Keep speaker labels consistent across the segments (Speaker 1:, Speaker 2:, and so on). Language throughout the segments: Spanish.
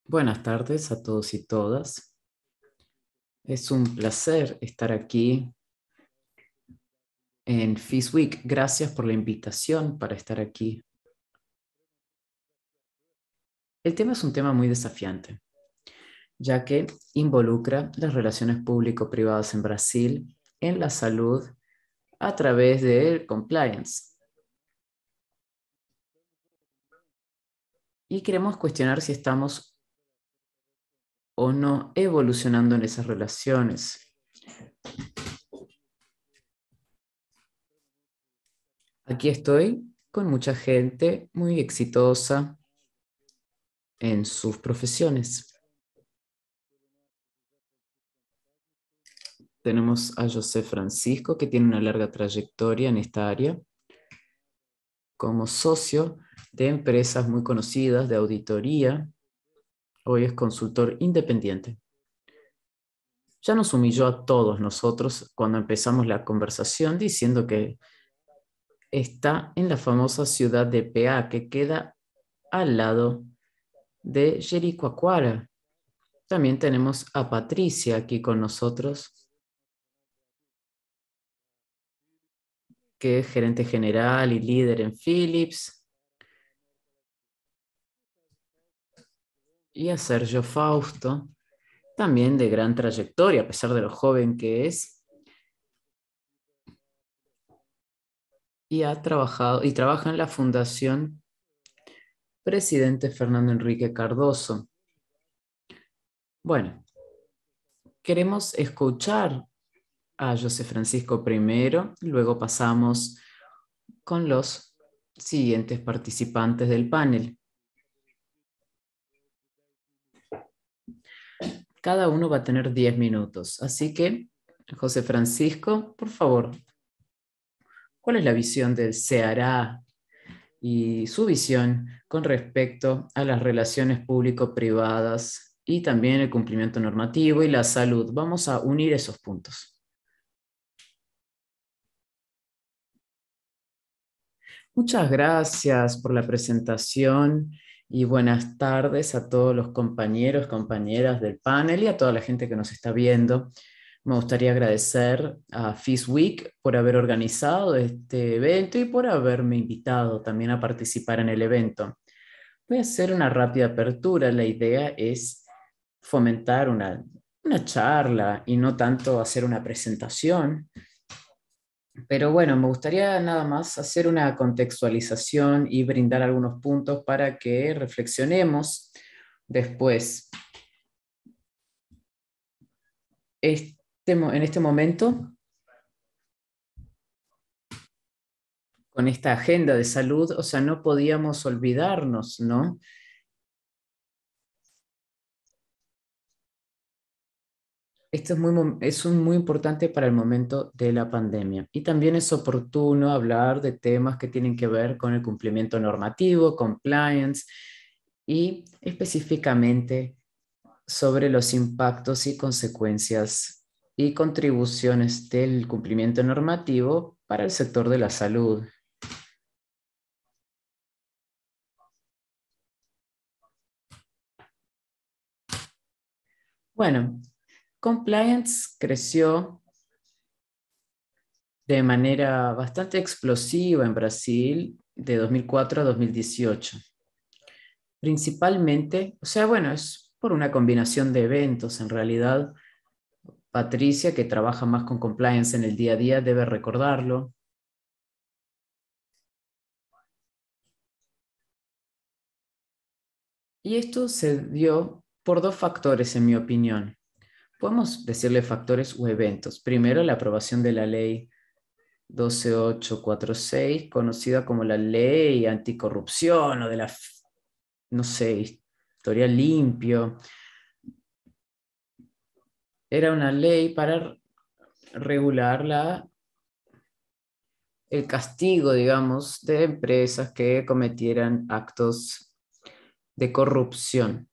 Speaker 1: Buenas tardes a todos y todas. Es un placer estar aquí en FIS Week. Gracias por la invitación para estar aquí. El tema es un tema muy desafiante, ya que involucra las relaciones público-privadas en Brasil en la salud a través del compliance. Y queremos cuestionar si estamos o no evolucionando en esas relaciones. Aquí estoy con mucha gente muy exitosa en sus profesiones. Tenemos a José Francisco, que tiene una larga trayectoria en esta área como socio de empresas muy conocidas de auditoría. Hoy es consultor independiente. Ya nos humilló a todos nosotros cuando empezamos la conversación diciendo que está en la famosa ciudad de Peá, que queda al lado de Jericoacoara. También tenemos a Patricia aquí con nosotros, que es gerente general y líder en Philips, y a Sergio Fausto, también de gran trayectoria, a pesar de lo joven que es, y ha trabajado y trabaja en la Fundación Presidente Fernando Enrique Cardoso. Bueno, queremos escuchar a José Francisco primero, luego pasamos con los siguientes participantes del panel. Cada uno va a tener 10 minutos, así que, José Francisco, por favor, ¿cuál es la visión del Ceará y su visión con respecto a las relaciones público-privadas y también el cumplimiento normativo y la salud? Vamos a unir esos puntos. Muchas gracias por la presentación y buenas tardes a todos los compañeros, compañeras del panel y a toda la gente que nos está viendo. Me gustaría agradecer a FIS Week por haber organizado este evento y por haberme invitado también a participar en el evento. Voy a hacer una rápida apertura. La idea es fomentar una charla y no tanto hacer una presentación. Pero bueno, me gustaría nada más hacer una contextualización y brindar algunos puntos para que reflexionemos después. En este momento, con esta agenda de salud, o sea, no podíamos olvidarnos, ¿no? Esto es muy importante para el momento de la pandemia y también es oportuno hablar de temas que tienen que ver con el cumplimiento normativo, compliance y específicamente sobre los impactos y consecuencias y contribuciones del cumplimiento normativo para el sector de la salud. Bueno, compliance creció de manera bastante explosiva en Brasil de 2004 a 2018. Principalmente, o sea, bueno, es por una combinación de eventos. En realidad, Patricia, que trabaja más con compliance en el día a día, debe recordarlo. Y esto se dio por dos factores, en mi opinión. Podemos decirle factores o eventos. Primero, la aprobación de la ley 12846, conocida como la ley anticorrupción o de la, no sé, historial limpio. Era una ley para regular el castigo, digamos, de empresas que cometieran actos de corrupción.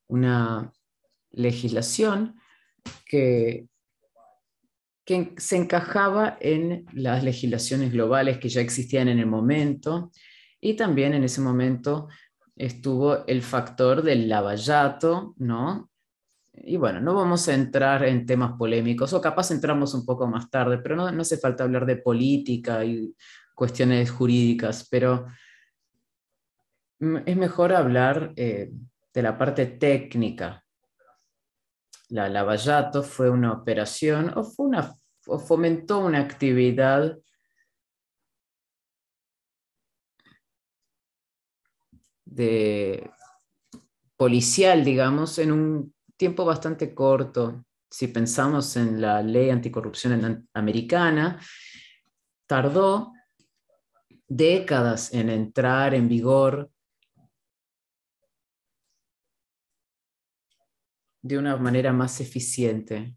Speaker 1: Una legislación que se encajaba en las legislaciones globales que ya existían en el momento Y también en ese momento estuvo el factor del lavallato, ¿no? Y bueno, no vamos a entrar en temas polémicos, o capaz entramos un poco más tarde, pero no hace falta hablar de política y cuestiones jurídicas, pero es mejor hablar de la parte técnica. La lavallato fue una operación o fomentó una actividad de policial, digamos, en un tiempo bastante corto. Si pensamos en la ley anticorrupción americana, tardó décadas en entrar en vigor de una manera más eficiente.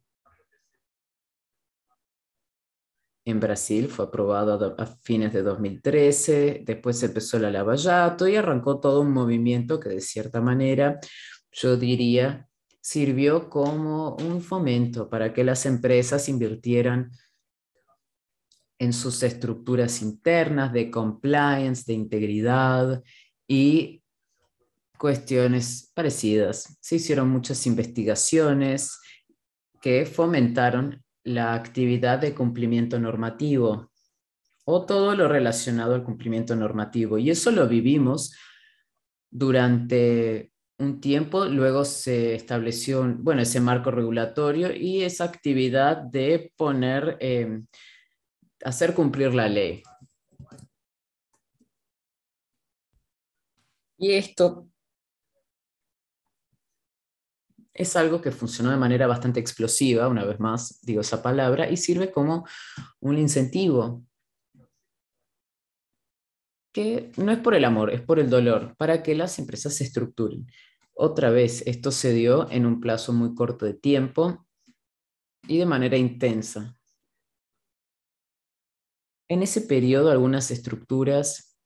Speaker 1: En Brasil fue aprobado a fines de 2013, después empezó la Lava Jato y arrancó todo un movimiento que de cierta manera, yo diría, sirvió como un fomento para que las empresas invirtieran en sus estructuras internas de compliance, de integridad y cuestiones parecidas. Se hicieron muchas investigaciones que fomentaron la actividad de cumplimiento normativo o todo lo relacionado al cumplimiento normativo. Y eso lo vivimos durante un tiempo, luego se estableció, bueno, ese marco regulatorio y esa actividad de poner, hacer cumplir la ley. Y esto es algo que funcionó de manera bastante explosiva, una vez más digo esa palabra, y sirve como un incentivo que no es por el amor, es por el dolor, para que las empresas se estructuren. Otra vez, esto se dio en un plazo muy corto de tiempo y de manera intensa. En ese periodo, algunas estructuras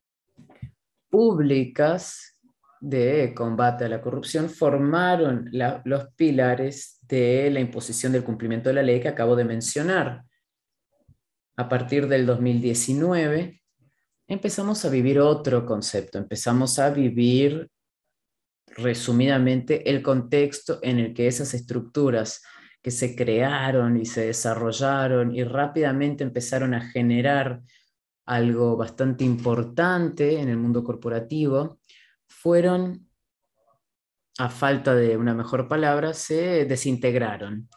Speaker 1: públicas de combate a la corrupción formaron los pilares de la imposición del cumplimiento de la ley que acabo de mencionar. A partir del 2019, empezamos a vivir otro concepto, empezamos a vivir resumidamente el contexto en el que esas estructuras que se crearon y se desarrollaron y rápidamente empezaron a generar algo bastante importante en el mundo corporativo, fueron, a falta de una mejor palabra, se desintegraron.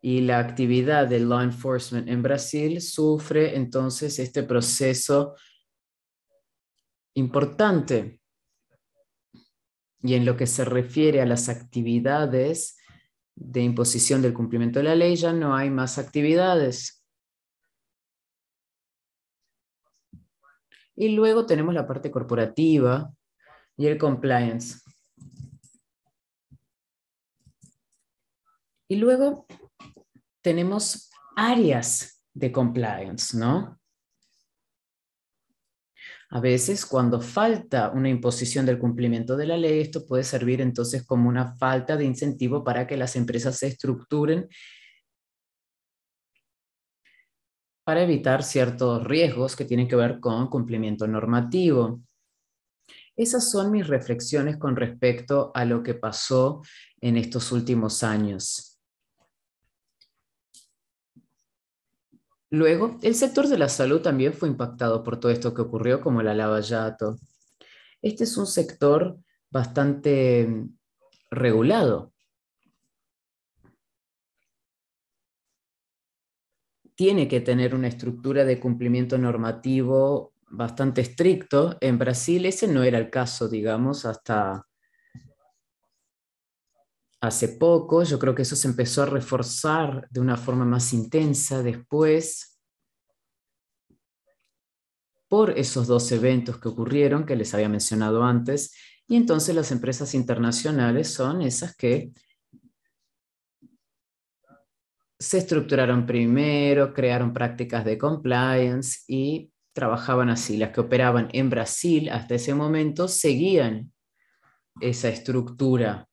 Speaker 1: Y la actividad del law enforcement en Brasil sufre entonces este proceso importante. Y en lo que se refiere a las actividades de imposición del cumplimiento de la ley, ya no hay más actividades. Y luego tenemos la parte corporativa y el compliance. Y luego tenemos áreas de compliance, ¿no? A veces, cuando falta una imposición del cumplimiento de la ley, esto puede servir entonces como una falta de incentivo para que las empresas se estructuren para evitar ciertos riesgos que tienen que ver con cumplimiento normativo. Esas son mis reflexiones con respecto a lo que pasó en estos últimos años. Luego, el sector de la salud también fue impactado por todo esto que ocurrió, como la Lava Jato. Este es un sector bastante regulado. Tiene que tener una estructura de cumplimiento normativo bastante estricto. En Brasil ese no era el caso, digamos, hasta hace poco. Yo creo que eso se empezó a reforzar de una forma más intensa después por esos dos eventos que ocurrieron, que les había mencionado antes, y entonces las empresas internacionales son esas que se estructuraron primero, crearon prácticas de compliance y trabajaban así. Las que operaban en Brasil hasta ese momento seguían esa estructura.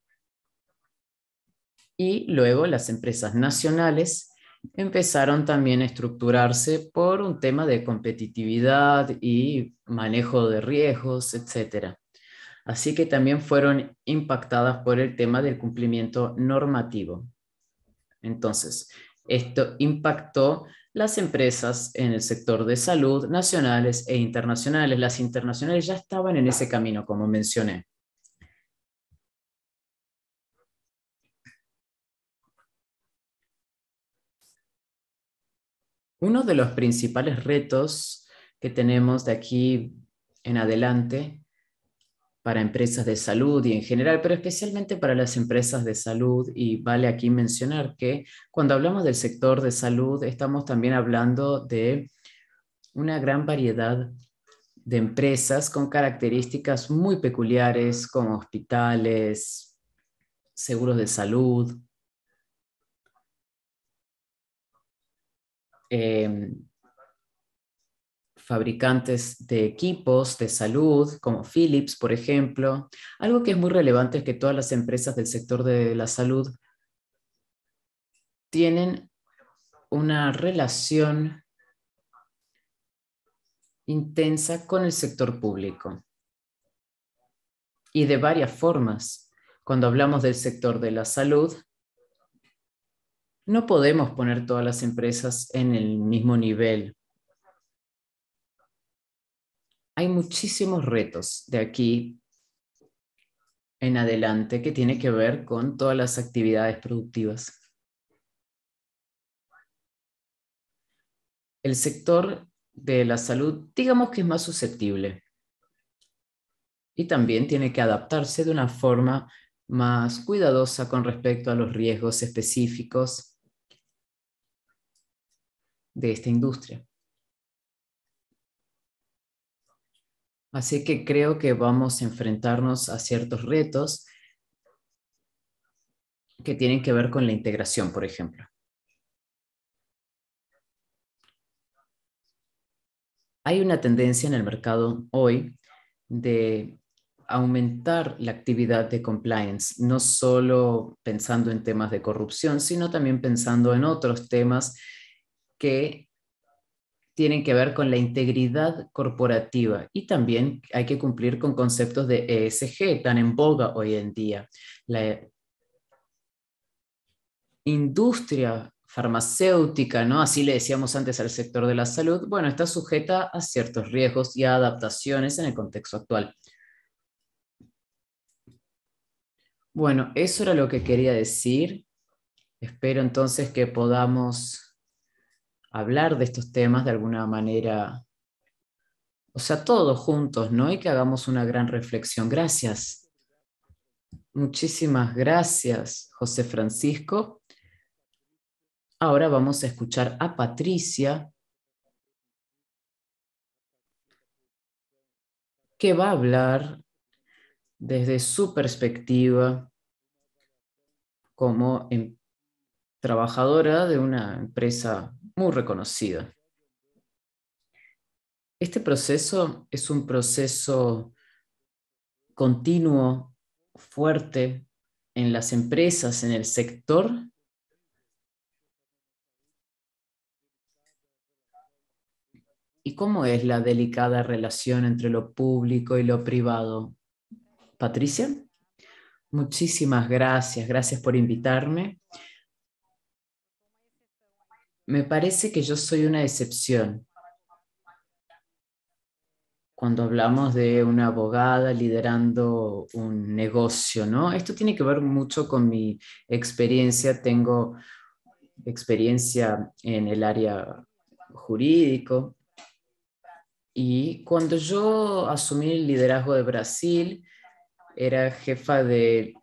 Speaker 1: Y luego las empresas nacionales empezaron también a estructurarse por un tema de competitividad y manejo de riesgos, etcétera. Así que también fueron impactadas por el tema del cumplimiento normativo. Entonces, esto impactó las empresas en el sector de salud, nacionales e internacionales. Las internacionales ya estaban en ese camino, como mencioné. Uno de los principales retos que tenemos de aquí en adelante para empresas de salud y en general, pero especialmente para las empresas de salud, y vale aquí mencionar que cuando hablamos del sector de salud, estamos también hablando de una gran variedad de empresas con características muy peculiares, como hospitales, seguros de salud, eh, fabricantes de equipos de salud, como Philips, por ejemplo. Algo que es muy relevante es que todas las empresas del sector de la salud tienen una relación intensa con el sector público y de varias formas. Cuando hablamos del sector de la salud, no podemos poner todas las empresas en el mismo nivel. Hay muchísimos retos de aquí en adelante que tiene que ver con todas las actividades productivas. El sector de la salud, digamos que es más susceptible y también tiene que adaptarse de una forma más cuidadosa con respecto a los riesgos específicos de esta industria. Así que creo que vamos a enfrentarnos a ciertos retos que tienen que ver con la integración, por ejemplo. Hay una tendencia en el mercado hoy de aumentar la actividad de compliance, no solo pensando en temas de corrupción, sino también pensando en otros temas que tienen que ver con la integridad corporativa, y también hay que cumplir con conceptos de ESG tan en boga hoy en día. La industria farmacéutica, ¿no? Así le decíamos antes al sector de la salud, bueno, está sujeta a ciertos riesgos y a adaptaciones en el contexto actual. Bueno, eso era lo que quería decir. Espero entonces que podamos hablar de estos temas de alguna manera, o sea, todos juntos, ¿no? Y que hagamos una gran reflexión. Gracias. Muchísimas gracias, José Francisco. Ahora vamos a escuchar a Patricia, que va a hablar desde su perspectiva como trabajadora de una empresa muy reconocida. Este proceso es un proceso continuo, fuerte en las empresas, en el sector. ¿Y cómo es la delicada relación entre lo público y lo privado? Patricia, muchísimas gracias. Gracias por invitarme. Me parece que yo soy una excepción cuando hablamos de una abogada liderando un negocio, ¿no? Esto tiene que ver mucho con mi experiencia. Tengo experiencia en el área jurídico, y cuando yo asumí el liderazgo de Brasil, era jefa de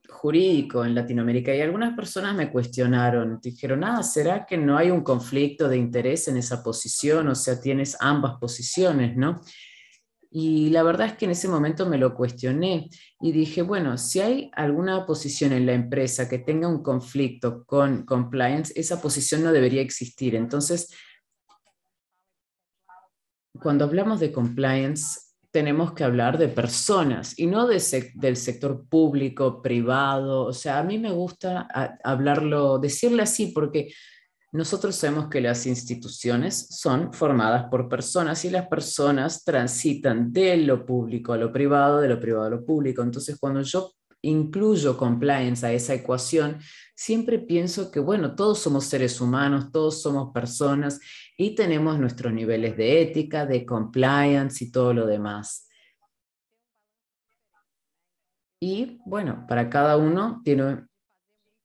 Speaker 1: jurídico en Latinoamérica, y algunas personas me cuestionaron, dijeron, ¿será que no hay un conflicto de interés en esa posición? O sea, tienes ambas posiciones, ¿no? Y la verdad es que en ese momento me lo cuestioné y dije, bueno, si hay alguna posición en la empresa que tenga un conflicto con compliance, esa posición no debería existir. Entonces, cuando hablamos de compliance, tenemos que hablar de personas y no del sector público, privado. O sea, a mí me gusta hablarlo, decirle así, porque Nosotros sabemos que las instituciones son formadas por personas y las personas transitan de lo público a lo privado, de lo privado a lo público. Entonces, cuando yo incluyo compliance a esa ecuación, siempre pienso que, bueno, todos somos seres humanos, todos somos personas y tenemos nuestros niveles de ética, de compliance y todo lo demás. Y bueno, para cada uno tiene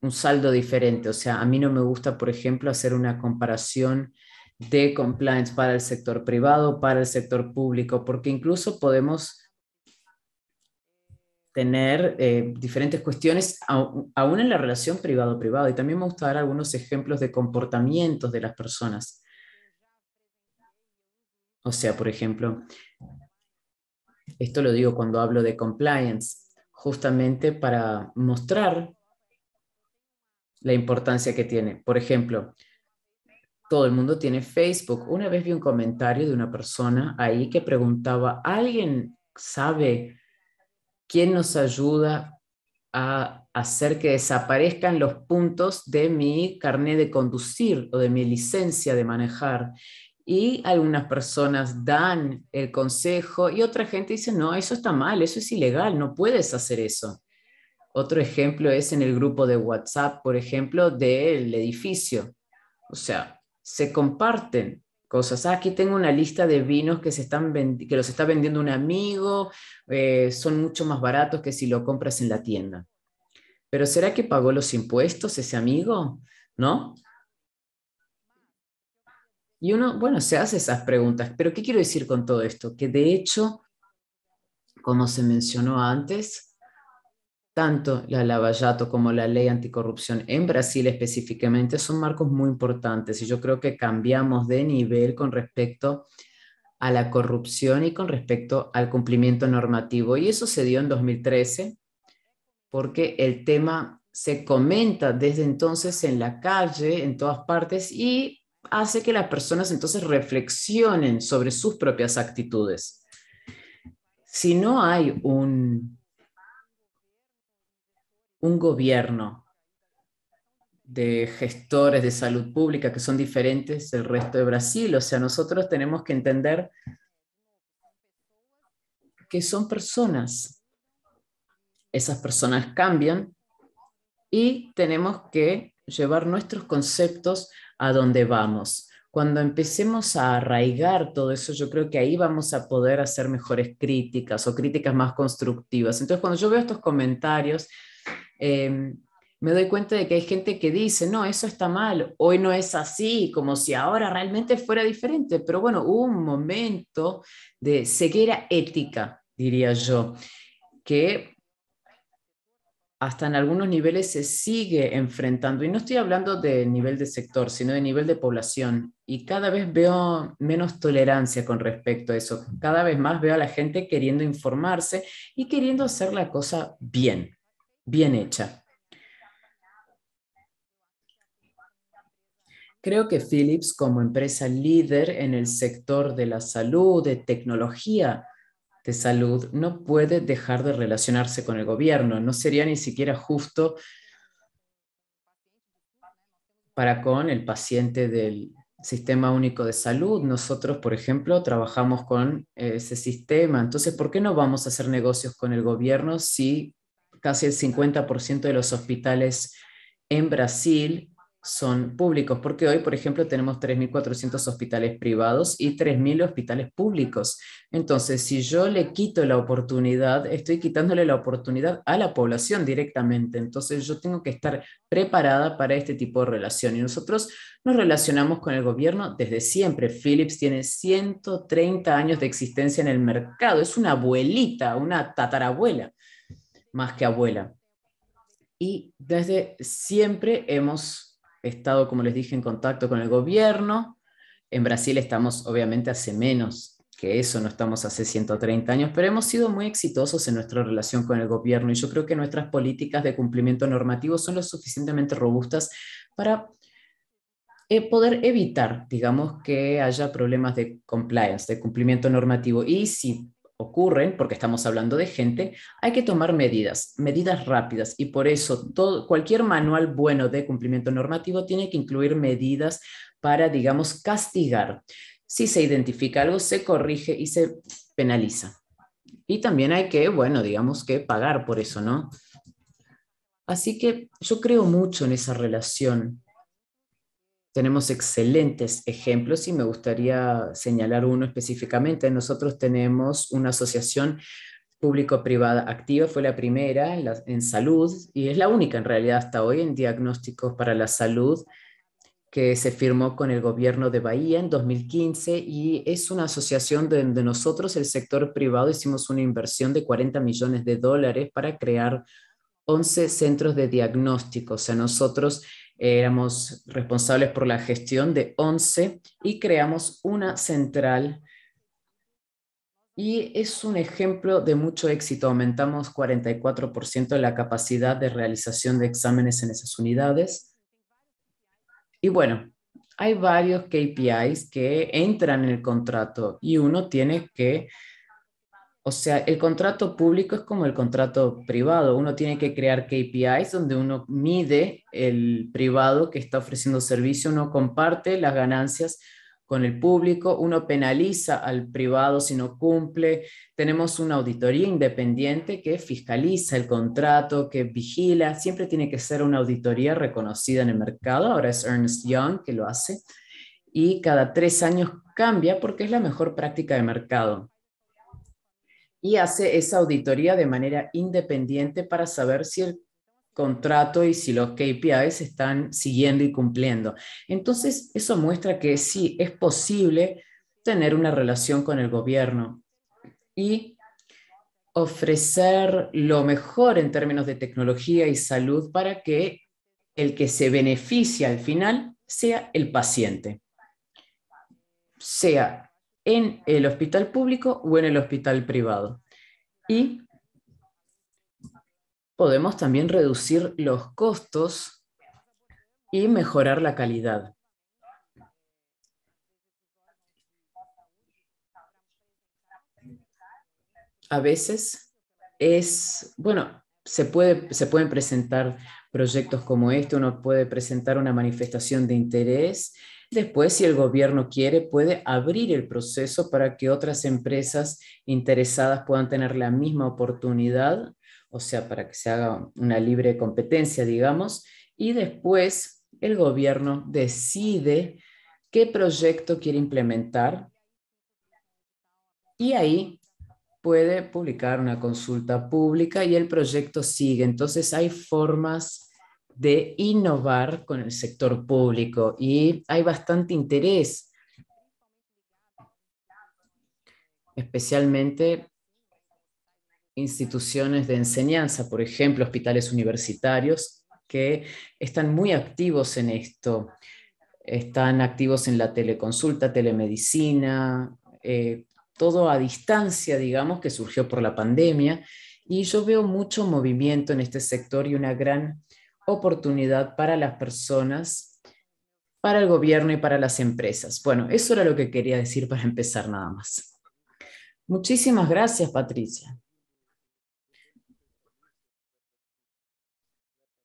Speaker 1: un saldo diferente. O sea, a mí no me gusta, por ejemplo, hacer una comparación de compliance para el sector privado, para el sector público, porque incluso podemos tener diferentes cuestiones aún en la relación privado-privado. Y también me gusta dar algunos ejemplos de comportamientos de las personas. O sea, por ejemplo, esto lo digo cuando hablo de compliance, justamente para mostrar la importancia que tiene. Por ejemplo, todo el mundo tiene Facebook. Una vez vi un comentario de una persona ahí que preguntaba, ¿alguien sabe quién nos ayuda a hacer que desaparezcan los puntos de mi carnet de conducir o de mi licencia de manejar? Y algunas personas dan el consejo y otra gente dice, no, eso está mal, eso es ilegal, no puedes hacer eso. Otro ejemplo es en el grupo de WhatsApp, por ejemplo, del edificio. O sea, se comparten cosas. Ah, aquí tengo una lista de vinos que los está vendiendo un amigo, son mucho más baratos que si lo compras en la tienda. Pero ¿será que pagó los impuestos ese amigo? ¿No? Y uno, bueno, se hace esas preguntas. Pero ¿qué quiero decir con todo esto? Que de hecho, como se mencionó antes, tanto la Lavallato como la ley anticorrupción en Brasil específicamente son marcos muy importantes y yo creo que cambiamos de nivel con respecto a la corrupción y con respecto al cumplimiento normativo. Y eso se dio en 2013 porque el tema se comenta desde entonces en la calle, en todas partes, y hace que las personas entonces reflexionen sobre sus propias actitudes. Si no hay un gobierno de gestores de salud pública que son diferentes del resto de Brasil, o sea, nosotros tenemos que entender que son personas. Esas personas cambian y tenemos que llevar nuestros conceptos a donde vamos. Cuando empecemos a arraigar todo eso, yo creo que ahí vamos a poder hacer mejores críticas o críticas más constructivas. Entonces, cuando yo veo estos comentarios, me doy cuenta de que hay gente que dice, no, eso está mal, hoy no es así, como si ahora realmente fuera diferente. Pero bueno, hubo un momento de ceguera ética, diría yo, que hasta en algunos niveles se sigue enfrentando. Y no estoy hablando de nivel de sector, sino de nivel de población. Y cada vez veo menos tolerancia con respecto a eso. Cada vez más veo a la gente queriendo informarse y queriendo hacer la cosa bien, bien hecha. Creo que Philips, como empresa líder en el sector de la salud, de tecnología de salud, no puede dejar de relacionarse con el gobierno. No sería ni siquiera justo para con el paciente del Sistema Único de Salud. Nosotros, por ejemplo, trabajamos con ese sistema. Entonces, ¿por qué no vamos a hacer negocios con el gobierno si casi el 50% de los hospitales en Brasil son públicos? Porque hoy, por ejemplo, tenemos 3.400 hospitales privados y 3.000 hospitales públicos. Entonces, si yo le quito la oportunidad, estoy quitándole la oportunidad a la población directamente. Entonces, yo tengo que estar preparada para este tipo de relación. Y nosotros nos relacionamos con el gobierno desde siempre. Philips tiene 130 años de existencia en el mercado. Es una abuelita, una tatarabuela, más que abuela. Y desde siempre hemos estado, como les dije, en contacto con el gobierno. En Brasil estamos, obviamente, hace menos que eso, no estamos hace 130 años, pero hemos sido muy exitosos en nuestra relación con el gobierno y yo creo que nuestras políticas de cumplimiento normativo son lo suficientemente robustas para poder evitar, digamos, que haya problemas de compliance, de cumplimiento normativo. Y si ocurren, porque estamos hablando de gente, hay que tomar medidas rápidas, y por eso cualquier manual bueno de cumplimiento normativo tiene que incluir medidas para, digamos, castigar. Si se identifica algo, se corrige y se penaliza. Y también hay que, bueno, digamos que pagar por eso, ¿no? Así que yo creo mucho en esa relación. Tenemos excelentes ejemplos y me gustaría señalar uno específicamente. Nosotros tenemos una asociación público-privada activa, fue la primera en salud y es la única en realidad hasta hoy en diagnósticos para la salud, que se firmó con el gobierno de Bahía en 2015, y es una asociación donde nosotros, el sector privado, hicimos una inversión de $40 millones para crear 11 centros de diagnóstico. O sea, nosotros éramos responsables por la gestión de 11 y creamos una central, y es un ejemplo de mucho éxito. Aumentamos 44% la capacidad de realización de exámenes en esas unidades. Y bueno, hay varios KPIs que entran en el contrato y uno tiene que, o sea, el contrato público es como el contrato privado. Uno tiene que crear KPIs donde uno mide el privado que está ofreciendo servicio, uno comparte las ganancias con el público, uno penaliza al privado si no cumple. Tenemos una auditoría independiente que fiscaliza el contrato, que vigila. Siempre tiene que ser una auditoría reconocida en el mercado. Ahora es Ernst Young que lo hace, y cada 3 años cambia porque es la mejor práctica de mercado, y hace esa auditoría de manera independiente para saber si el contrato y si los KPIs se están siguiendo y cumpliendo. Entonces, eso muestra que sí, es posible tener una relación con el gobierno y ofrecer lo mejor en términos de tecnología y salud para que el que se beneficia al final sea el paciente, sea en el hospital público o en el hospital privado. Y podemos también reducir los costos y mejorar la calidad. A veces bueno, se pueden presentar proyectos como este, uno puede presentar una manifestación de interés. Después, si el gobierno quiere, puede abrir el proceso para que otras empresas interesadas puedan tener la misma oportunidad, o sea, para que se haga una libre competencia, digamos, y después el gobierno decide qué proyecto quiere implementar, y ahí puede publicar una consulta pública y el proyecto sigue. Entonces hay formas de innovar con el sector público y hay bastante interés, especialmente instituciones de enseñanza, por ejemplo, hospitales universitarios, que están muy activos en esto. Están activos en la teleconsulta, telemedicina, todo a distancia, digamos, que surgió por la pandemia. Y yo veo mucho movimiento en este sector y una gran oportunidad para las personas, para el gobierno y para las empresas. Bueno, eso era lo que quería decir para empezar nada más. Muchísimas gracias, Patricia.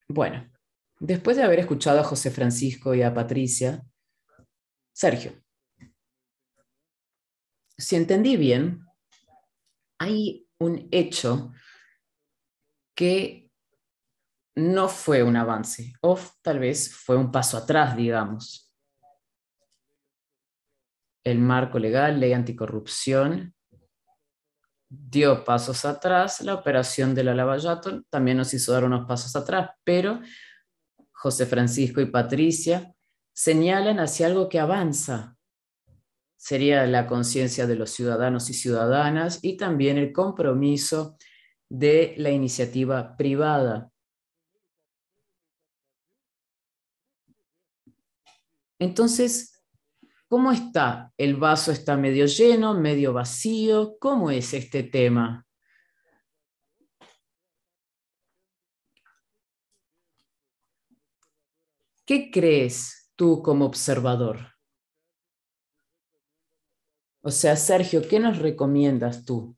Speaker 1: Bueno, después de haber escuchado a José Francisco y a Patricia, Sergio, si entendí bien, hay un hecho que no fue un avance, o tal vez fue un paso atrás, digamos. El marco legal, ley anticorrupción, dio pasos atrás. La operación de la Lavallato también nos hizo dar unos pasos atrás, pero José Francisco y Patricia señalan hacia algo que avanza. Sería la conciencia de los ciudadanos y ciudadanas y también el compromiso de la iniciativa privada. Entonces, ¿cómo está? ¿El vaso está medio lleno, medio vacío? ¿Cómo es este tema? ¿Qué crees tú como observador? O sea, Sergio, ¿qué nos recomiendas tú?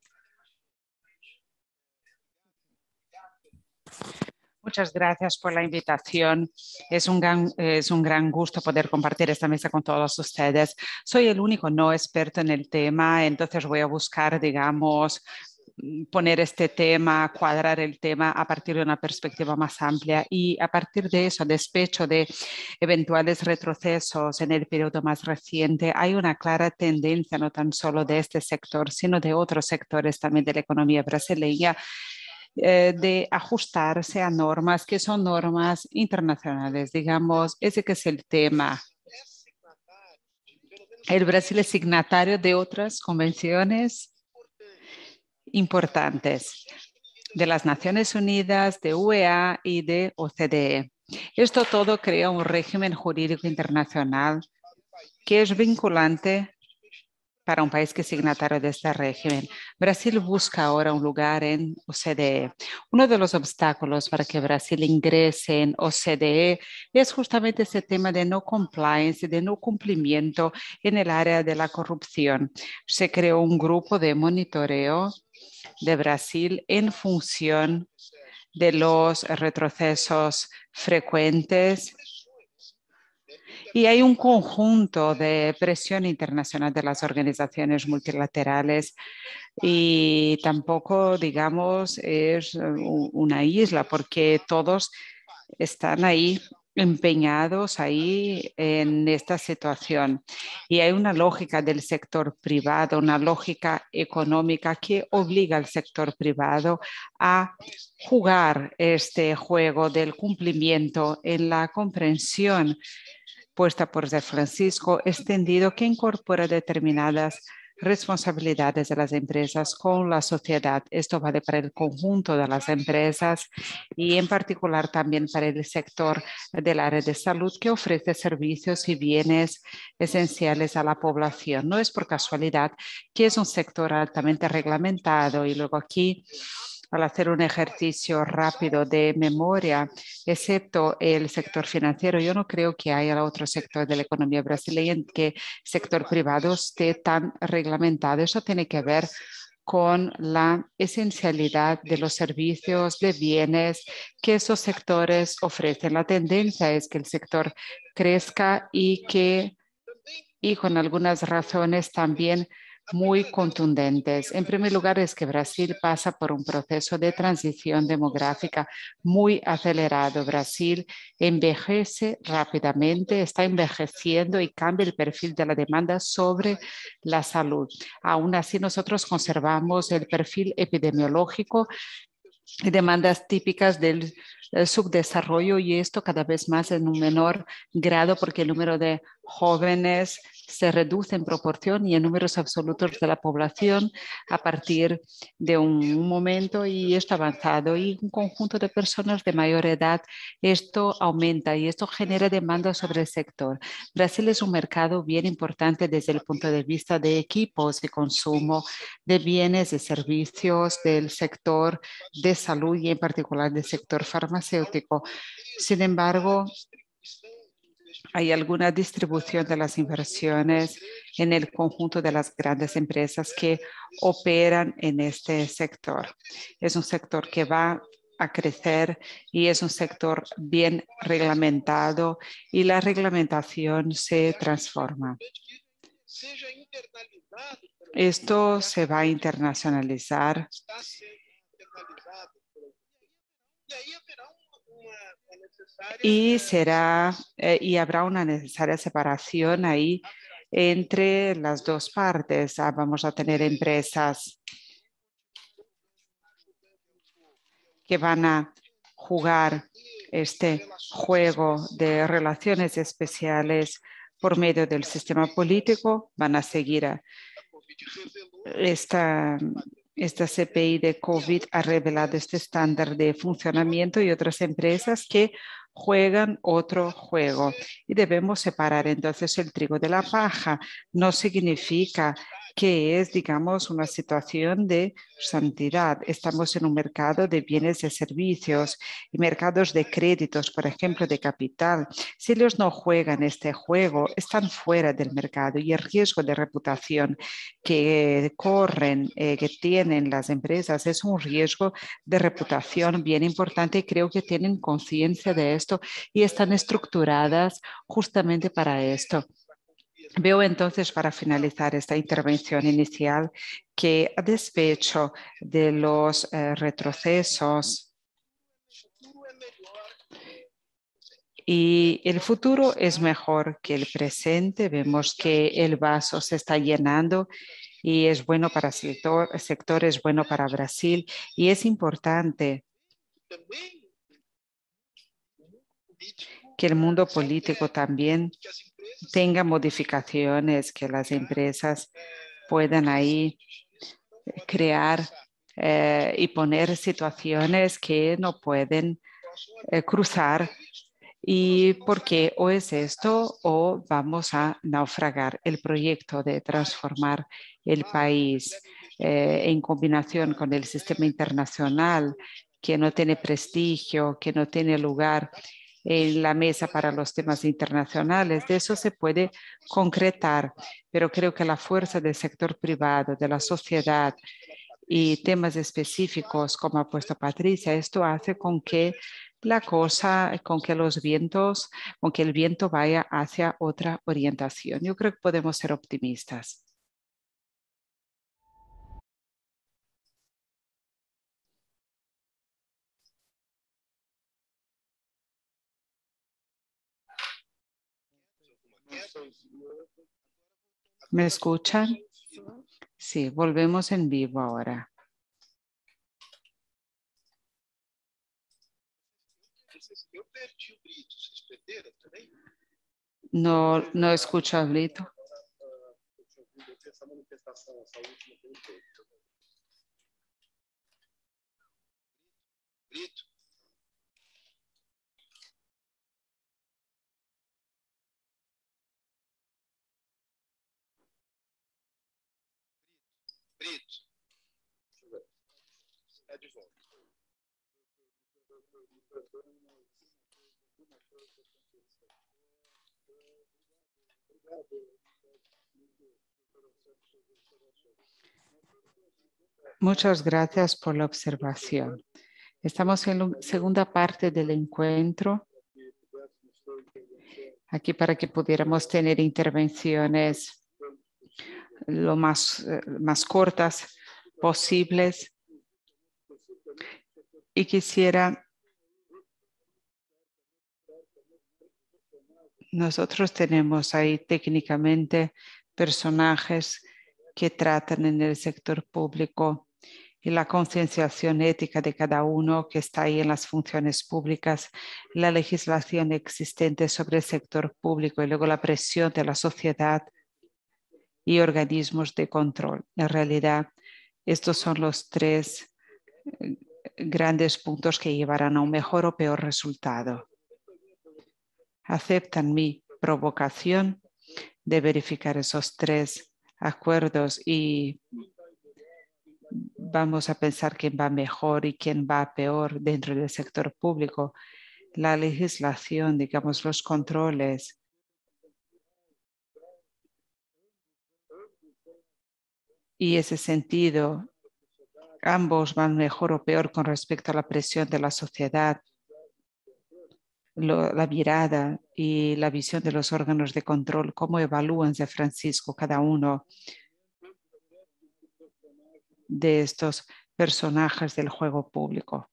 Speaker 2: Muchas gracias por la invitación. Es un gran gusto poder compartir esta mesa con todos ustedes. Soy el único no experto en el tema, entonces voy a buscar, digamos, poner este tema, cuadrar el tema a partir de una perspectiva más amplia y a partir de eso, a despecho de eventuales retrocesos en el periodo más reciente, hay una clara tendencia no tan solo de este sector, sino de otros sectores también de la economía brasileña de ajustarse a normas que son normas internacionales, digamos, ese que es el tema. El Brasil es signatario de otras convenciones importantes de las Naciones Unidas, de UEA y de OCDE. Esto todo crea un régimen jurídico internacional que es vinculante para un país que es signatario de este régimen. Brasil busca ahora un lugar en OCDE. Uno de los obstáculos para que Brasil ingrese en OCDE es justamente ese tema de no compliance, de no cumplimiento en el área de la corrupción. Se creó un grupo de monitoreo de Brasil en función de los retrocesos frecuentes y hay un conjunto de presión internacional de las organizaciones multilaterales y tampoco, digamos, es una isla porque todos están ahí empeñados ahí en esta situación. Y hay una lógica del sector privado, una lógica económica que obliga al sector privado a jugar este juego del cumplimiento en la comprensión puesta por José Francisco extendido que incorpora determinadas responsabilidades de las empresas con la sociedad. Esto vale para el conjunto de las empresas y en particular también para el sector del área de salud que ofrece servicios y bienes esenciales a la población. No es por casualidad que es un sector altamente reglamentado y luego aquí al hacer un ejercicio rápido de memoria, excepto el sector financiero, yo no creo que haya otro sector de la economía brasileña en que el sector privado esté tan reglamentado. Eso tiene que ver con la esencialidad de los servicios, de bienes que esos sectores ofrecen. La tendencia es que el sector crezca y con algunas razones también muy contundentes. En primer lugar, es que Brasil pasa por un proceso de transición demográfica muy acelerado. Brasil envejece rápidamente, está envejeciendo y cambia el perfil de la demanda sobre la salud. Aún así, nosotros conservamos el perfil epidemiológico y demandas típicas del subdesarrollo y esto cada vez más en un menor grado porque el número de jóvenes se reduce en proporción y en números absolutos de la población a partir de un momento y esto avanzado y un conjunto de personas de mayor edad, esto aumenta y esto genera demanda sobre el sector. Brasil es un mercado bien importante desde el punto de vista de equipos de consumo, de bienes, de servicios, del sector de salud y en particular del sector farmacéutico. Sin embargo, hay alguna distribución de las inversiones en el conjunto de las grandes empresas que operan en este sector. Es un sector que va a crecer y es un sector bien reglamentado y la reglamentación se transforma. Esto se va a internacionalizar y habrá una necesaria separación ahí entre las dos partes. Vamos a tener empresas que van a jugar este juego de relaciones especiales por medio del sistema político, van a seguir a esta CPI de COVID ha revelado este estándar de funcionamiento y otras empresas que juegan otro juego y debemos separar entonces el trigo de la paja. No significa que es, digamos, una situación de santidad. Estamos en un mercado de bienes y servicios y mercados de créditos, por ejemplo, de capital. Si ellos no juegan este juego, están fuera del mercado y el riesgo de reputación que corren, que tienen las empresas, es un riesgo de reputación bien importante y creo que tienen conciencia de esto y están estructuradas justamente para esto. Veo entonces, para finalizar esta intervención inicial, que a despecho de los retrocesos y el futuro es mejor que el presente, vemos que el vaso se está llenando y es bueno para el sector es bueno para Brasil y es importante que el mundo político también tenga modificaciones, que las empresas puedan ahí crear y poner situaciones que no pueden cruzar. Y porque o es esto o vamos a naufragar. El proyecto de transformar el país en combinación con el sistema internacional que no tiene prestigio, que no tiene lugar en la mesa para los temas internacionales, de eso se puede concretar, pero creo que la fuerza del sector privado, de la sociedad y temas específicos, como ha puesto Patricia, esto hace con que la cosa, con que los vientos, con que el viento vaya hacia otra orientación. Yo creo que podemos ser optimistas. ¿Me escuchan? Sí, volvemos en vivo ahora. No, no escucho a Brito. Muchas gracias por la observación. Estamos en la segunda parte del encuentro. Aquí para que pudiéramos tener intervenciones lo más cortas posibles. Y quisiera, nosotros tenemos ahí técnicamente personajes que tratan en el sector público y la concienciación ética de cada uno que está ahí en las funciones públicas, la legislación existente sobre el sector público y luego la presión de la sociedad y organismos de control. En realidad, estos son los tres grandes puntos que llevarán a un mejor o peor resultado. Aceptan mi provocación de verificar esos tres acuerdos y vamos a pensar quién va mejor y quién va peor dentro del sector público. La legislación, digamos, los controles. Y ese sentido, ambos van mejor o peor con respecto a la presión de la sociedad, la mirada y la visión de los órganos de control, cómo evalúan de Francisco cada uno de estos personajes del juego público.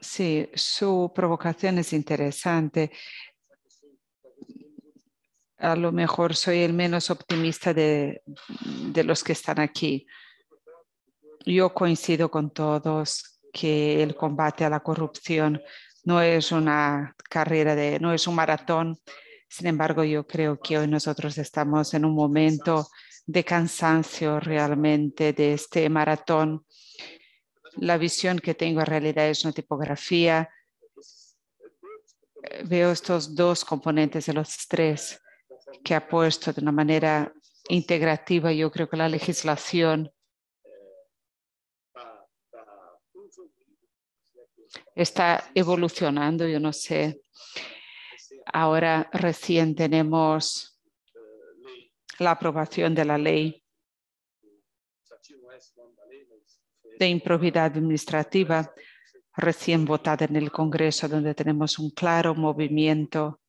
Speaker 2: Sí, su provocación es interesante. A lo mejor soy el menos optimista de los que están aquí. Yo coincido con todos que el combate a la corrupción no es una carrera, no es un maratón. Sin embargo, yo creo que hoy nosotros estamos en un momento de cansancio realmente de este maratón. La visión que tengo en realidad es una tipografía. Veo estos dos componentes de los tres que ha puesto de una manera integrativa. Yo creo que la legislación está evolucionando, yo no sé. Ahora recién tenemos la aprobación de la ley de improbidad administrativa recién votada en el Congreso, donde tenemos un claro movimiento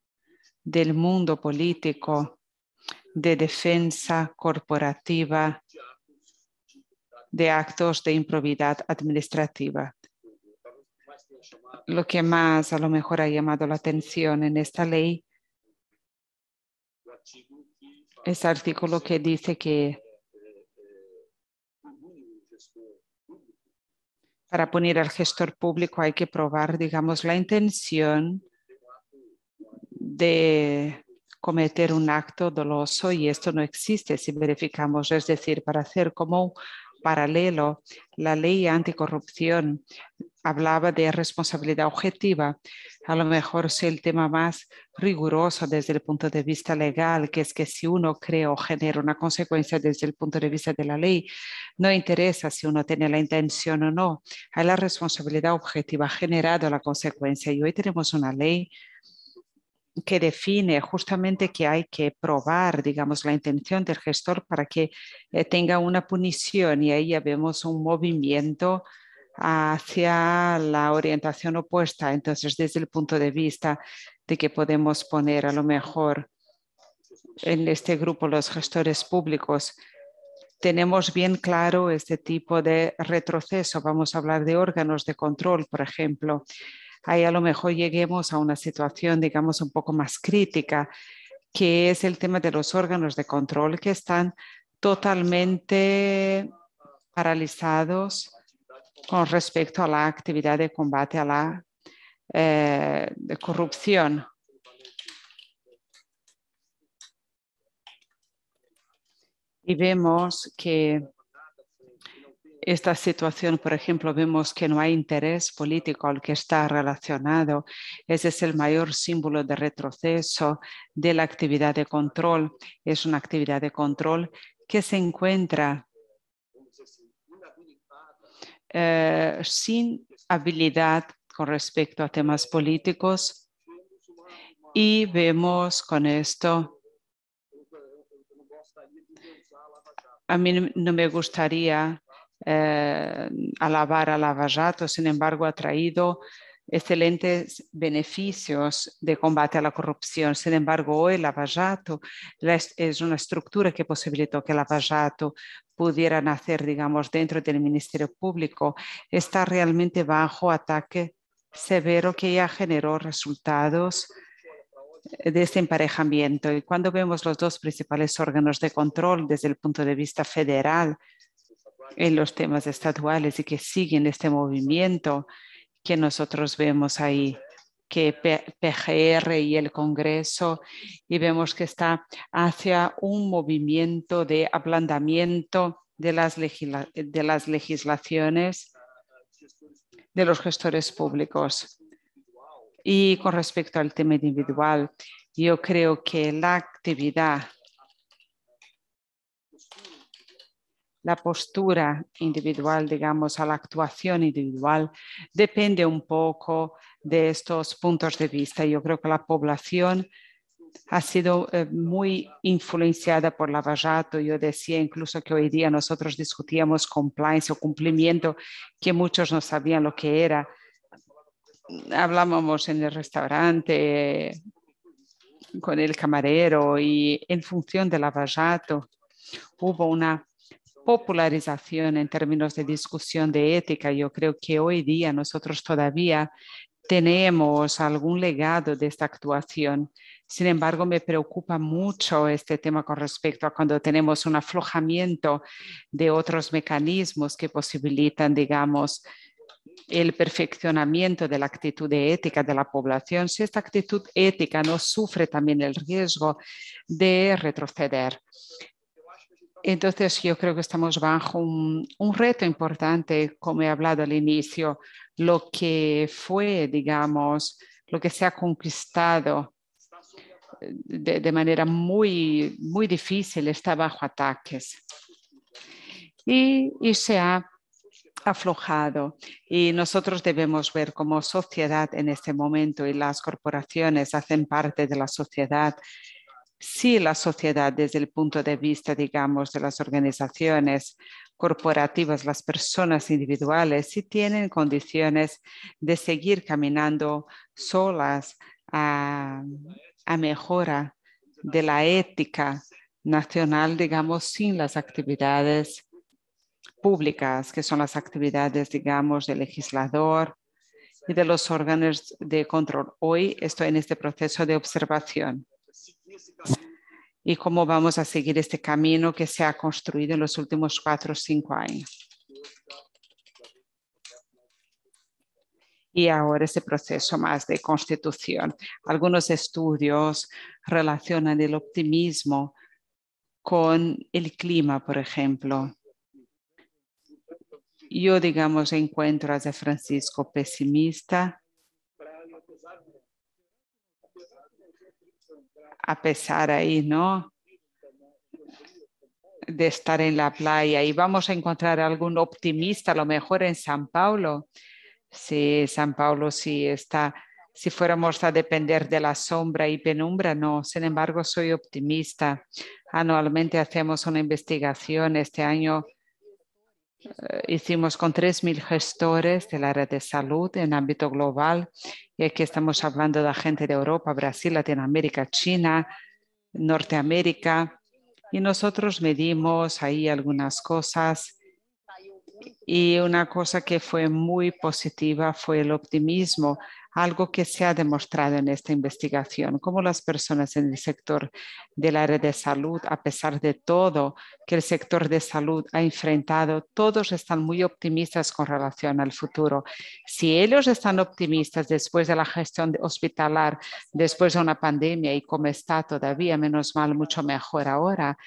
Speaker 2: del mundo político de defensa corporativa de actos de improbidad administrativa. Lo que más a lo mejor ha llamado la atención en esta ley es el artículo que dice que para poner al gestor público hay que probar, digamos, la intención de cometer un acto doloso y esto no existe si verificamos, es decir, para hacer como un paralelo, la ley anticorrupción hablaba de responsabilidad objetiva. A lo mejor es el tema más riguroso desde el punto de vista legal, que es que si uno crea o genera una consecuencia desde el punto de vista de la ley, no interesa si uno tiene la intención o no. Hay la responsabilidad objetiva generada la consecuencia y hoy tenemos una ley que define justamente que hay que probar, digamos, la intención del gestor para que tenga una punición y ahí ya vemos un movimiento hacia la orientación opuesta. Entonces, desde el punto de vista de que podemos poner a lo mejor en este grupo los gestores públicos, tenemos bien claro este tipo de retroceso. Vamos a hablar de órganos de control, por ejemplo. Ahí a lo mejor lleguemos a una situación, digamos, un poco más crítica, que es el tema de los órganos de control que están totalmente paralizados con respecto a la actividad de combate a la de corrupción. Y vemos que esta situación, por ejemplo, vemos que no hay interés político al que está relacionado. Ese es el mayor símbolo de retroceso de la actividad de control. Es una actividad de control que se encuentra sin habilidad con respecto a temas políticos y vemos con esto, a mí no me gustaría alabar a Lava Jato, sin embargo ha traído excelentes beneficios de combate a la corrupción. Sin embargo, hoy Lava Jato es una estructura que posibilitó que Lava Jato pudiera nacer, digamos, dentro del Ministerio Público. Está realmente bajo ataque severo que ya generó resultados de este emparejamiento. Y cuando vemos los dos principales órganos de control desde el punto de vista federal en los temas estatuales y que siguen este movimiento que nosotros vemos ahí, que PGR y el Congreso, y vemos que está hacia un movimiento de ablandamiento de las legislaciones de los gestores públicos. Y con respecto al tema individual, yo creo que la actividad, la postura individual, digamos, a la actuación individual, depende un poco de estos puntos de vista. Yo creo que la población ha sido muy influenciada por Lava Jato. Yo decía incluso que hoy día nosotros discutíamos compliance o cumplimiento, que muchos no sabían lo que era. Hablábamos en el restaurante con el camarero y en función de Lava Jato hubo una popularización en términos de discusión de ética. Yo creo que hoy día nosotros todavía tenemos algún legado de esta actuación. Sin embargo, me preocupa mucho este tema con respecto a cuando tenemos un aflojamiento de otros mecanismos que posibilitan, digamos, el perfeccionamiento de la actitud ética de la población, si esta actitud ética no sufre también el riesgo de retroceder. Entonces, yo creo que estamos bajo un reto importante, como he hablado al inicio, lo que fue, digamos, lo que se ha conquistado de manera muy, muy difícil está bajo ataques y se ha aflojado. Y nosotros debemos ver como sociedad en este momento, y las corporaciones hacen parte de la sociedad. Sí, la sociedad desde el punto de vista, digamos, de las organizaciones corporativas, las personas individuales, sí tienen condiciones de seguir caminando solas a mejora de la ética nacional, digamos, sin las actividades públicas, que son las actividades, digamos, del legislador y de los órganos de control. Hoy estoy en este proceso de observación y cómo vamos a seguir este camino que se ha construido en los últimos 4 o 5 años. Y ahora ese proceso más de constitución. Algunos estudios relacionan el optimismo con el clima, por ejemplo. Yo, digamos, encuentro a Zé Francisco pesimista, a pesar ahí, ¿no?, de estar en la playa. Y vamos a encontrar algún optimista, a lo mejor en San Paulo. Sí, San Paulo sí está, si fuéramos a depender de la sombra y penumbra, no. Sin embargo, soy optimista. Anualmente hacemos una investigación. Este año hicimos con 3.000 gestores del área de salud en ámbito global. Y aquí estamos hablando de gente de Europa, Brasil, Latinoamérica, China, Norteamérica. Y nosotros medimos ahí algunas cosas. Y una cosa que fue muy positiva fue el optimismo, algo que se ha demostrado en esta investigación, cómo las personas en el sector del área de salud, a pesar de todo que el sector de salud ha enfrentado, todos están muy optimistas con relación al futuro. Si ellos están optimistas después de la gestión hospitalar, después de una pandemia y como está todavía, menos mal, mucho mejor ahora.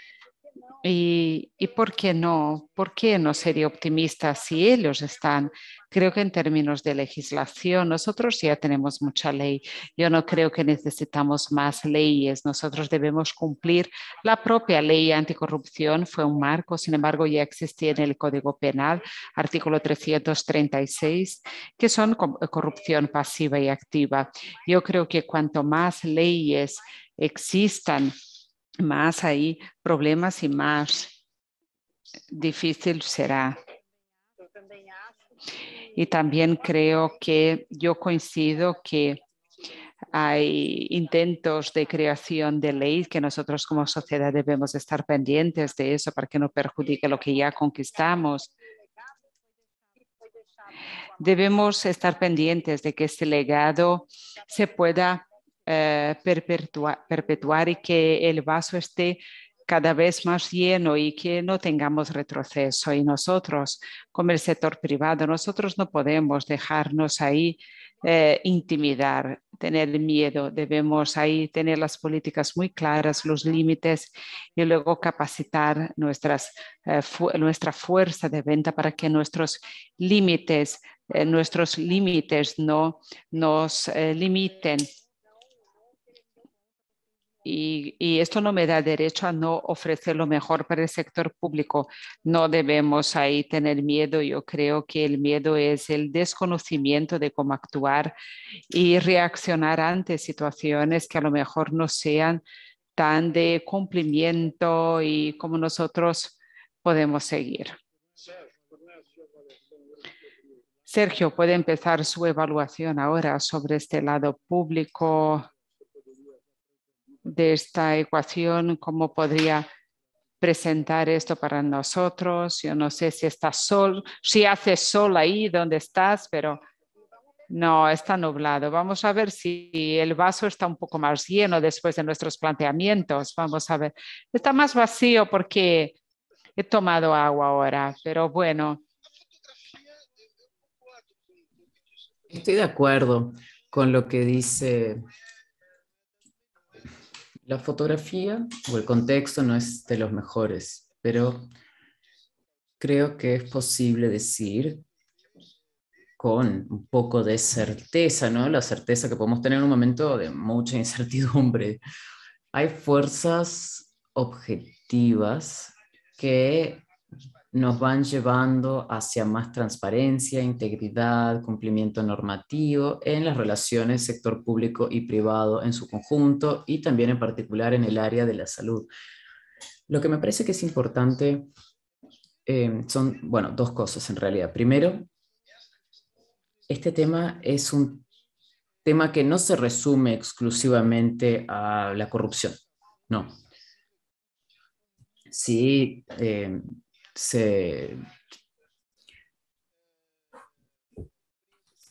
Speaker 2: ¿Y por qué no? ¿Por qué no sería optimista si ellos están? Creo que en términos de legislación, nosotros ya tenemos mucha ley. Yo no creo que necesitamos más leyes. Nosotros debemos cumplir la propia ley anticorrupción. Fue un marco, sin embargo, ya existía en el Código Penal, artículo 336, que son corrupción pasiva y activa. Yo creo que cuanto más leyes existan, más hay problemas y más difícil será. Y también creo que yo coincido que hay intentos de creación de ley que nosotros como sociedad debemos estar pendientes de eso para que no perjudique lo que ya conquistamos. Debemos estar pendientes de que este legado se pueda perpetuar y que el vaso esté cada vez más lleno y que no tengamos retroceso. Y nosotros, como el sector privado, nosotros no podemos dejarnos ahí intimidar, tener miedo. Debemos ahí tener las políticas muy claras, los límites y luego capacitar nuestra fuerza de venta para que nuestros límites no nos limiten. Y esto no me da derecho a no ofrecer lo mejor para el sector público. No debemos ahí tener miedo. Yo creo que el miedo es el desconocimiento de cómo actuar y reaccionar ante situaciones que a lo mejor no sean tan de cumplimiento y como nosotros podemos seguir. Sergio puede empezar su evaluación ahora sobre este lado público de esta ecuación, cómo podría presentar esto para nosotros. Yo no sé si está si hace sol ahí donde estás, pero no, está nublado. Vamos a ver si el vaso está un poco más lleno después de nuestros planteamientos. Vamos a ver. Está más vacío porque he tomado agua ahora, pero bueno.
Speaker 1: Estoy de acuerdo con lo que dice. La fotografía o el contexto no es de los mejores. pero creo que es posible decir con un poco de certeza, ¿no? La certeza que podemos tener en un momento de mucha incertidumbre. Hay fuerzas objetivas que nos van llevando hacia más transparencia, integridad, cumplimiento normativo en las relaciones sector público y privado en su conjunto y también en particular en el área de la salud. Lo que me parece que es importante son, bueno, dos cosas en realidad. Primero, este tema es un tema que no se resume exclusivamente a la corrupción, no. Sí, se,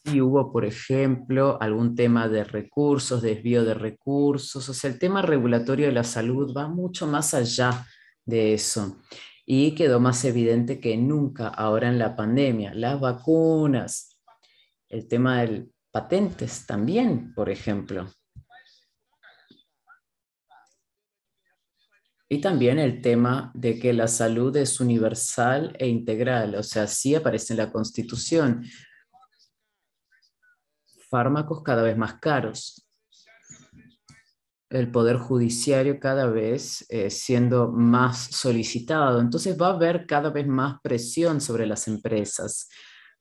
Speaker 1: sí hubo, por ejemplo, algún tema de recursos, desvío de recursos, o sea, el tema regulatorio de la salud va mucho más allá de eso. Y quedó más evidente que nunca ahora en la pandemia. Las vacunas, el tema de patentes también, por ejemplo. Y también el tema de que la salud es universal e integral, o sea, sí aparece en la Constitución. Fármacos cada vez más caros, el poder judiciario cada vez siendo más solicitado. Entonces va a haber cada vez más presión sobre las empresas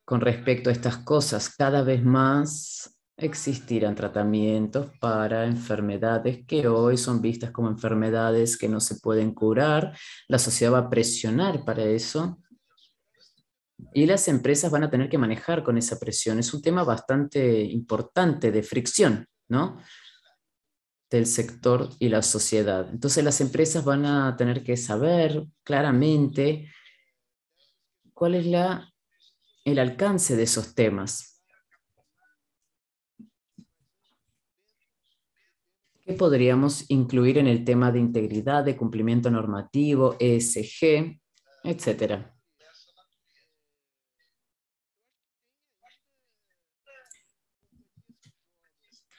Speaker 1: con respecto a estas cosas. Cada vez más existirán tratamientos para enfermedades que hoy son vistas como enfermedades que no se pueden curar. La sociedad va a presionar para eso y las empresas van a tener que manejar con esa presión. Es un tema bastante importante de fricción, ¿no? Del sector y la sociedad. Entonces las empresas van a tener que saber claramente cuál es el alcance de esos temas. ¿Qué podríamos incluir en el tema de integridad, de cumplimiento normativo, ESG, etcétera?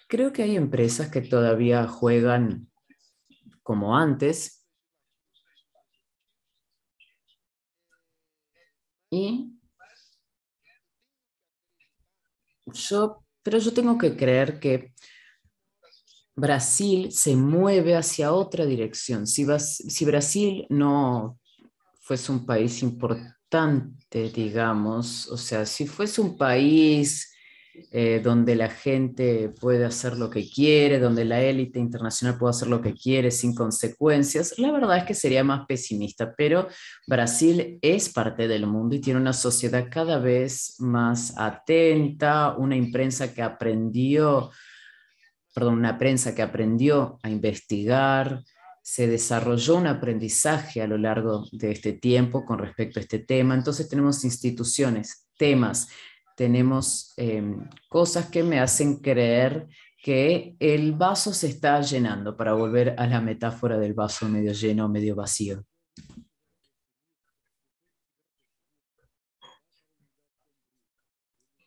Speaker 1: Creo que hay empresas que todavía juegan como antes y pero yo tengo que creer que Brasil se mueve hacia otra dirección. Si Brasil no fuese un país importante, digamos, o sea, si fuese un país donde la gente puede hacer lo que quiere, donde la élite internacional puede hacer lo que quiere sin consecuencias, la verdad es que sería más pesimista, pero Brasil es parte del mundo y tiene una sociedad cada vez más atenta, una prensa que aprendió a investigar, se desarrolló un aprendizaje a lo largo de este tiempo con respecto a este tema. Entonces tenemos instituciones, temas, tenemos cosas que me hacen creer que el vaso se está llenando, para volver a la metáfora del vaso medio lleno o medio vacío.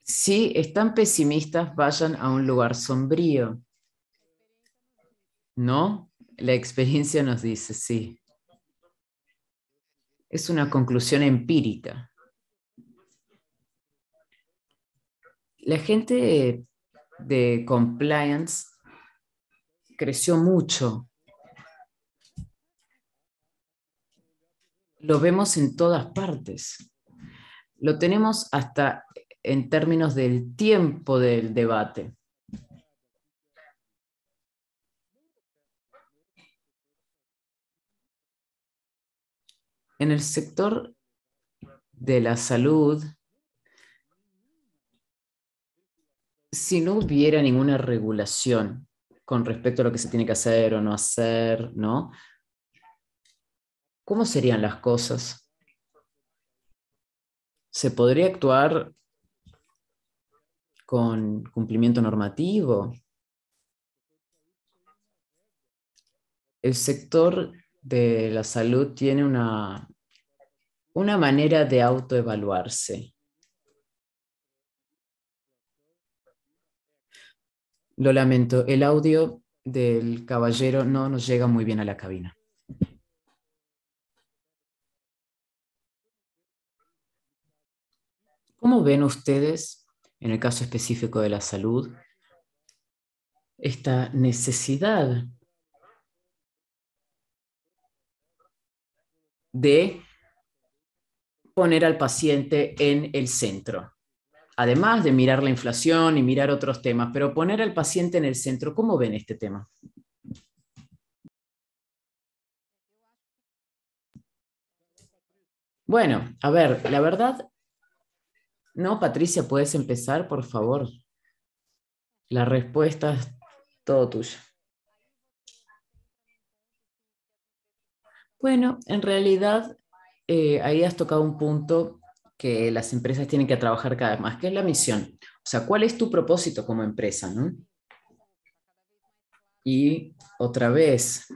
Speaker 1: Si están pesimistas, vayan a un lugar sombrío, ¿no? La experiencia nos dice, sí. Es una conclusión empírica. La gente de compliance creció mucho. Lo vemos en todas partes. Lo tenemos hasta en términos del tiempo del debate. En el sector de la salud, si no hubiera ninguna regulación con respecto a lo que se tiene que hacer o no hacer, ¿no? ¿Cómo serían las cosas? ¿Se podría actuar con cumplimiento normativo? El sector de la salud tiene una manera de autoevaluarse. Lo lamento, el audio del caballero no nos llega muy bien a la cabina. ¿Cómo ven ustedes, en el caso específico de la salud, esta necesidad de poner al paciente en el centro? Además de mirar la inflación y mirar otros temas, pero poner al paciente en el centro, ¿cómo ven este tema? Bueno, a ver, la verdad, no, Patricia, puedes empezar, por favor. La respuesta es todo tuya. Bueno, en realidad, ahí has tocado un punto que las empresas tienen que trabajar cada vez más, que es la misión. O sea, ¿cuál es tu propósito como empresa, no? Y otra vez,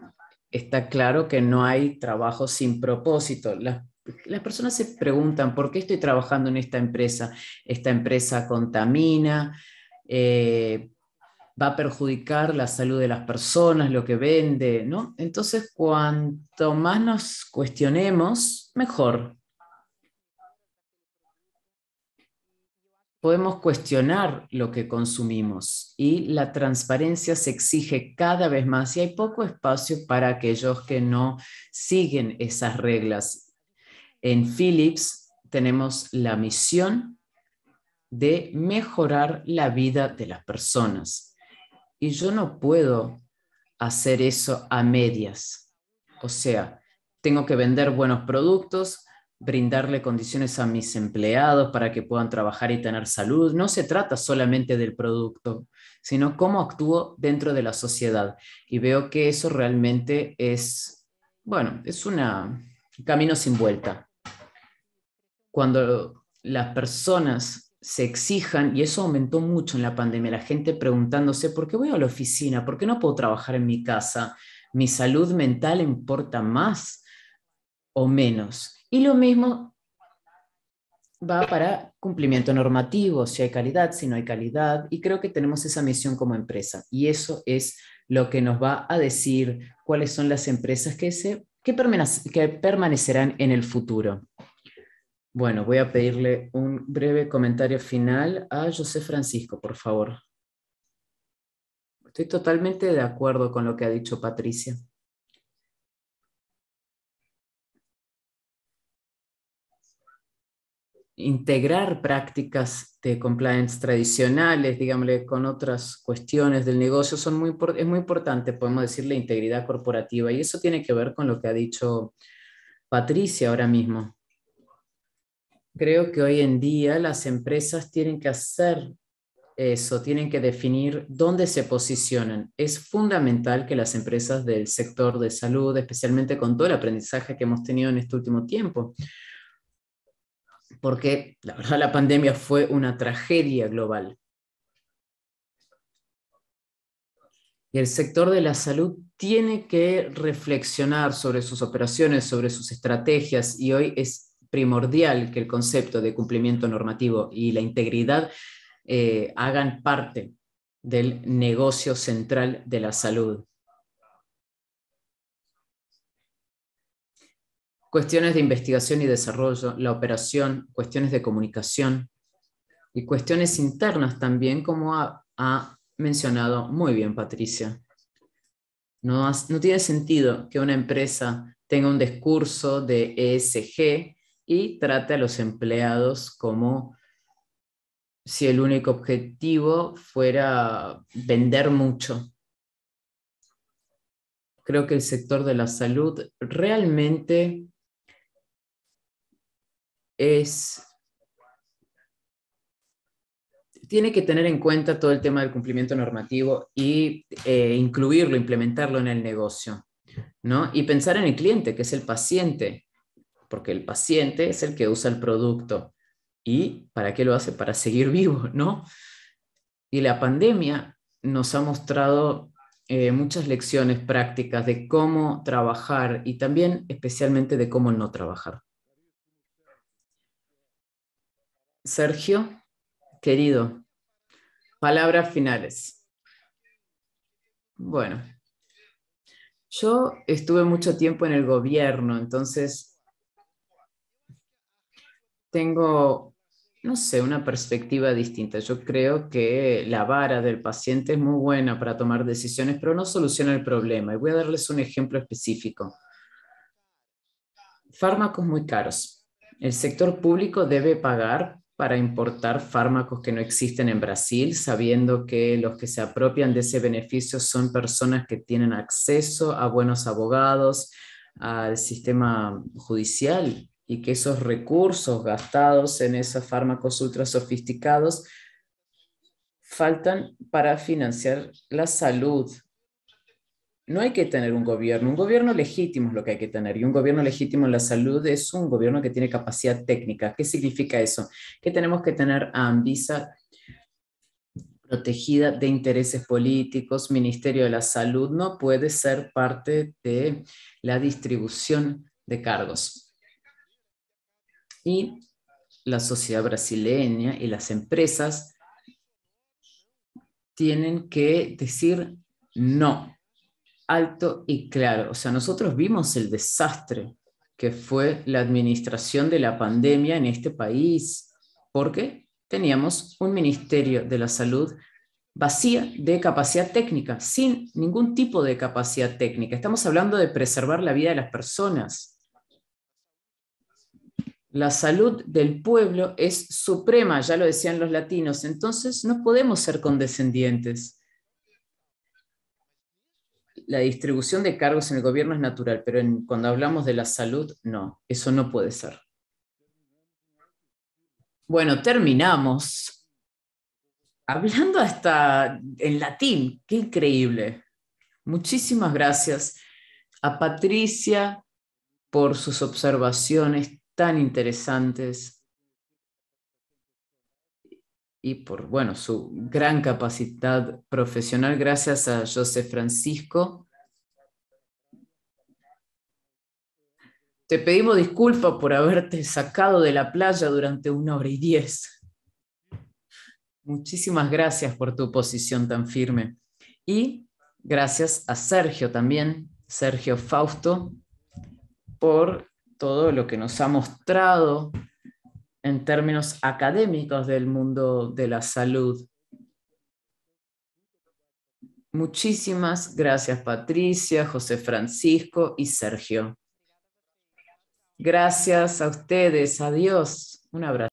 Speaker 1: está claro que no hay trabajo sin propósito. Las personas se preguntan, ¿por qué estoy trabajando en esta empresa? ¿Esta empresa contamina? Eh, ¿Va a perjudicar la salud de las personas, lo que vende? ¿No? Entonces, cuanto más nos cuestionemos, mejor. Podemos cuestionar lo que consumimos y la transparencia se exige cada vez más y hay poco espacio para aquellos que no siguen esas reglas. En Philips tenemos la misión de mejorar la vida de las personas y yo no puedo hacer eso a medias. O sea, tengo que vender buenos productos, brindarle condiciones a mis empleados para que puedan trabajar y tener salud. No se trata solamente del producto, sino cómo actúo dentro de la sociedad. Y veo que eso realmente es, bueno, es un camino sin vuelta. Cuando las personas se exijan, y eso aumentó mucho en la pandemia, la gente preguntándose, ¿por qué voy a la oficina? ¿Por qué no puedo trabajar en mi casa? ¿Mi salud mental importa más o menos? Y lo mismo va para cumplimiento normativo, si hay calidad, si no hay calidad, y creo que tenemos esa misión como empresa, y eso es lo que nos va a decir cuáles son las empresas que permanecerán en el futuro. Bueno, voy a pedirle un breve comentario final a José Francisco, por favor. Estoy totalmente de acuerdo con lo que ha dicho Patricia. Integrar prácticas de compliance tradicionales, digámosle, con otras cuestiones del negocio es muy importante, podemos decir, la integridad corporativa. Y eso tiene que ver con lo que ha dicho Patricia ahora mismo. Creo que hoy en día las empresas tienen que hacer eso, tienen que definir dónde se posicionan. Es fundamental que las empresas del sector de salud, especialmente con todo el aprendizaje que hemos tenido en este último tiempo, porque la verdad la pandemia fue una tragedia global. Y el sector de la salud tiene que reflexionar sobre sus operaciones, sobre sus estrategias, y hoy es primordial que el concepto de cumplimiento normativo y la integridad hagan parte del negocio central de la salud. Cuestiones de investigación y desarrollo, la operación, cuestiones de comunicación y cuestiones internas también, como ha mencionado muy bien Patricia. No tiene sentido que una empresa tenga un discurso de ESG y trate a los empleados como si el único objetivo fuera vender mucho. Creo que el sector de la salud realmente tiene que tener en cuenta todo el tema del cumplimiento normativo y incluirlo, implementarlo en el negocio, ¿no? Y pensar en el cliente, que es el paciente, porque el paciente es el que usa el producto. ¿Y para qué lo hace? Para seguir vivo, ¿no? Y la pandemia nos ha mostrado muchas lecciones prácticas de cómo trabajar y también especialmente de cómo no trabajar. Sergio, querido, palabras finales. Bueno, yo estuve mucho tiempo en el gobierno, entonces tengo no sé, una perspectiva distinta. Yo creo que la vara del paciente es muy buena para tomar decisiones, pero no soluciona el problema. Y voy a darles un ejemplo específico. Fármacos muy caros. El sector público debe pagar para importar fármacos que no existen en Brasil, sabiendo que los que se apropian de ese beneficio son personas que tienen acceso a buenos abogados, al sistema judicial, y que esos recursos gastados en esos fármacos ultra sofisticados faltan para financiar la salud. No hay que tener un gobierno legítimo es lo que hay que tener, y un gobierno legítimo en la salud es un gobierno que tiene capacidad técnica. ¿Qué significa eso? Que tenemos que tener a Anvisa protegida de intereses políticos. Ministerio de la Salud no puede ser parte de la distribución de cargos. Y la sociedad brasileña y las empresas tienen que decir no, alto y claro. O sea, nosotros vimos el desastre que fue la administración de la pandemia en este país, porque teníamos un Ministerio de la Salud vacía de capacidad técnica, sin ningún tipo de capacidad técnica. Estamos hablando de preservar la vida de las personas. La salud del pueblo es suprema, ya lo decían los latinos, entonces no podemos ser condescendientes. La distribución de cargos en el gobierno es natural, pero cuando hablamos de la salud, no, eso no puede ser. Bueno, terminamos hablando hasta en latín, qué increíble. Muchísimas gracias a Patricia por sus observaciones tan interesantes y por, bueno, su gran capacidad profesional. Gracias a José Francisco. Te pedimos disculpas por haberte sacado de la playa durante 1 hora y 10. Muchísimas gracias por tu posición tan firme. Y gracias a Sergio también, Sergio Fausto, por todo lo que nos ha mostrado en términos académicos del mundo de la salud. Muchísimas gracias, Patricia, José Francisco y Sergio. Gracias a ustedes. Adiós. Un abrazo.